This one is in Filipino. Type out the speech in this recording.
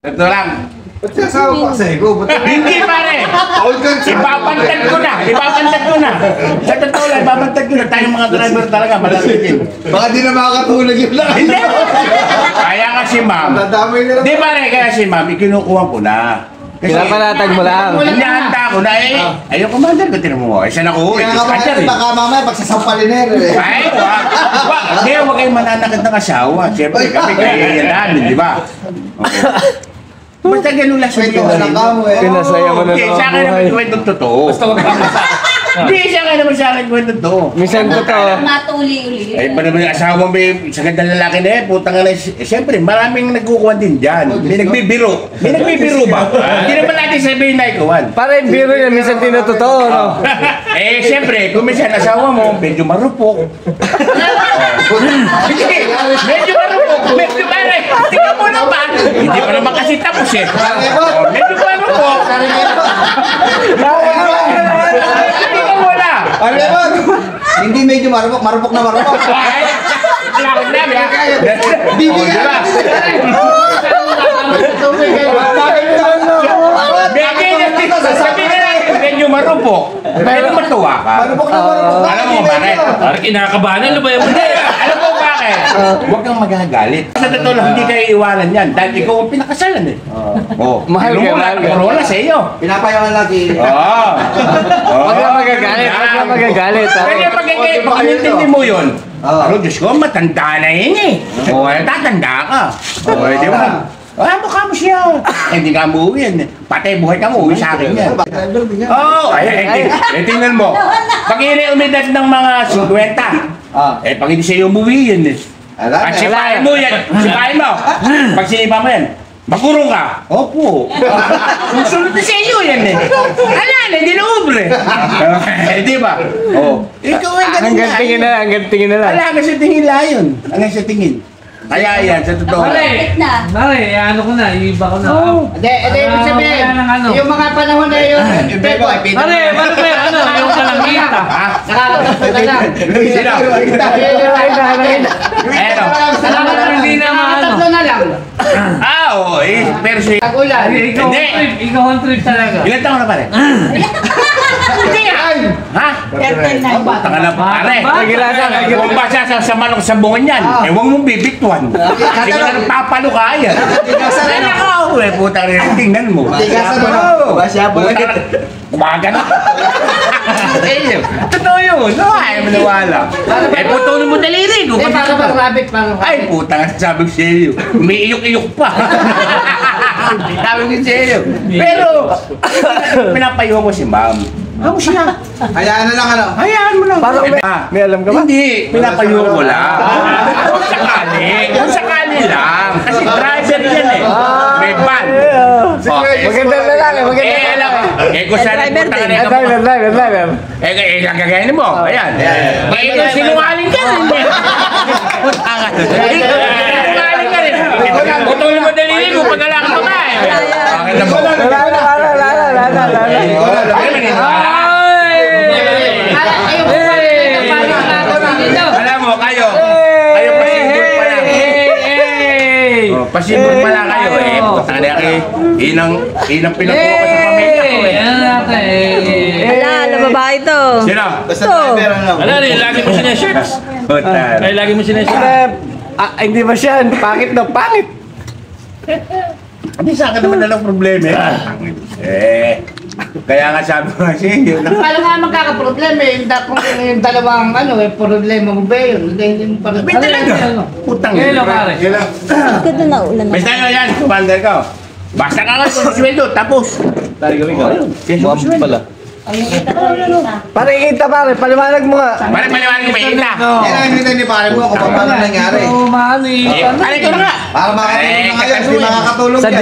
Ito lang. Ba't sinasawa pa kasi ko? Hindi pare! Ibabantag ko na! Ibabantag ko na! Sa totoo lang, ibabantag ko na. Tayong mga driver talaga, malalaking. Baka di na makakatulog yun lang. Hindi! Kaya nga si ma'am. Nadamay na lang. Di pare, kaya si ma'am, ikinukuha ko na. Pinapanatag mo lang. Hinahanta ko na eh. Ayun, commander, ba't tinan mo? Eh, siya nakuha. Kaya nga Commander eh. baka mamaya pagsasampalin na yun eh. Ay, wag. Hindi, huwag kayong mananakit ng asawa. Siyempre, kami kaya namin, di ba? Basta ganun lang Kwento ka lang ka mo eh. Pinasaya mo na Hindi, lang sa akin naman kwento totoo. Basta huwag kang Hindi, sa akin naman sa akin kwento totoo. Minsan ko to. Matuli-uli. Ay, pa naman yung asawang may sa ganda lalaki na eh, putang na siyempre, maraming nagkukuha din dyan. May nagbibiro. May nagbibiro ba? Hindi naman natin sabihin na ikuhan. Para yung biro niya, minsan tinatotoo, no? Eh, siyempre, kung minsan asawa mo, medyo marupok. Hindi, medyo marupok. Medyo pare. Tingnan mo naman. Hindi pa naman kasi tapos eh. Medyo marupok. Tingnan mo na. Ano naman? Hindi medyo marupok, marupok na marupok. Ay, lakad namin ha. Bibigyan. Sabi na lang, medyo marupok. Pero matuwa ka. Marupok na marupok. Alam mo bakit? Parang kinakabahan, ano ba yung Alam mo bakit? Huwag kang magagalit. Sa totoo lang, hindi kayo iwanan yan. Dahil ikaw ang pinakasalan eh. Oh, Mahal ka, mahal ka. Wala sa iyo. Pinapayawan lagi. Oo. Huwag ka magagalit, huwag ka magagalit. Kaya magagalit, baka nintindi mo yun. Pero Diyos ko, matanda na yun eh. O, tatanda ka. O, di ba? Ah, mukha mo siya. Hindi ka umuwi yan. Patay buhay ka mo, uwi sa akin yan. Oo, tingnan mo. Pag umedad ng mga 50, pag hindi sa'yo umuwi yan eh. Pag sipahin mo yan, sipahin mo. Pag sinipa mo yan, magkurong ka. Opo. Susunod na sa iyo yan eh. Ala na, hindi na ubre. Di ba? Oh. Ikaw ay ganun Hanggang tingin na lang, hanggang tingin na lang. Ala, hanggang sa tingin lang yun. Hanggang sa tingin. Kaya yan, sa totoo. Malapit na. Mare, ano ko na, iba ko na. Hindi, ibig sabihin, yung mga panahon na yun, Mare, ano ba yan? Ano? Yung kalangita. nakakatawa ka lang. Sino? Eto. Salamat na hindi na maano. Tatlo na lang. Oo, eh, pero si... Tagulan. Ikaw Hindi. on trip, ikaw on trip talaga. Ilan taon na pare? Hindi nga. Ha? Taka na pare. Nagilasa, Huwag ba siya sa manok sa bungan yan? Eh, huwag mong bibitwan. Hindi ka na papalo ka yan. Ay, nakaw. Eh, puta rin. Tingnan mo. Umaga na. Eh, totoo yun. No, ay, maniwala. Eh, puto mo daliri. Hindi, para bang rabbit, parang Ay, puta nga sabi ko sa iyo. May iyok-iyok pa. Sabi ko sa iyo. Pero, pinapayo ko si ma'am. Ako siya. Hayaan na lang ano. Hayaan mo lang. Parang may alam ka ba? Hindi, pinapayo ko lang. Kung sakali lang. Kasi driver yan eh. May van. Magandang lalaki, magandang Eh, alam. Eh, kung saan puta ka na driver. eh, gagayanin mo. Ayan. Eh, ikaw sinungaling ka rin. Sinungaling ka rin. Putulin mo dalili mo pag alak mo ka eh. Bakit na mo? Alam mo, kayo pasibol pa lang. Pasibol pa lang kayo eh. Putang na kayo. Inang pinakuha ko sa pamilya ko eh. Ano natin eh. Wala, na babae to. Sino? Basta driver ano. Ano rin, lagi mo sinashirts. Putan. Ay, lagi mo sinashirts. Hindi ba siya? Pangit na pangit. Hindi sa akin naman nalang problema eh. Kaya nga sabi ko nga siya, yun lang. Paano nga magkakaproblema eh, yung dalawang ano eh, problema mo ba yun? Hindi mo pa rin. May talaga. Putang Hello, pare. Ito na ulan. Basta nyo yan, commander ko. Basta ka nga kung sweldo, tapos. Tari kami ka. Mukhang pala. Ayun, ito ko Pare, kita pare, paliwanag mo nga. Pare paliwanag mo ita. Yan ang hinita ni pare mo kung paano nangyari. Oo, maano eh. Pare ko na nga. Para makatulog na ngayon, hindi makakatulog Sa yan.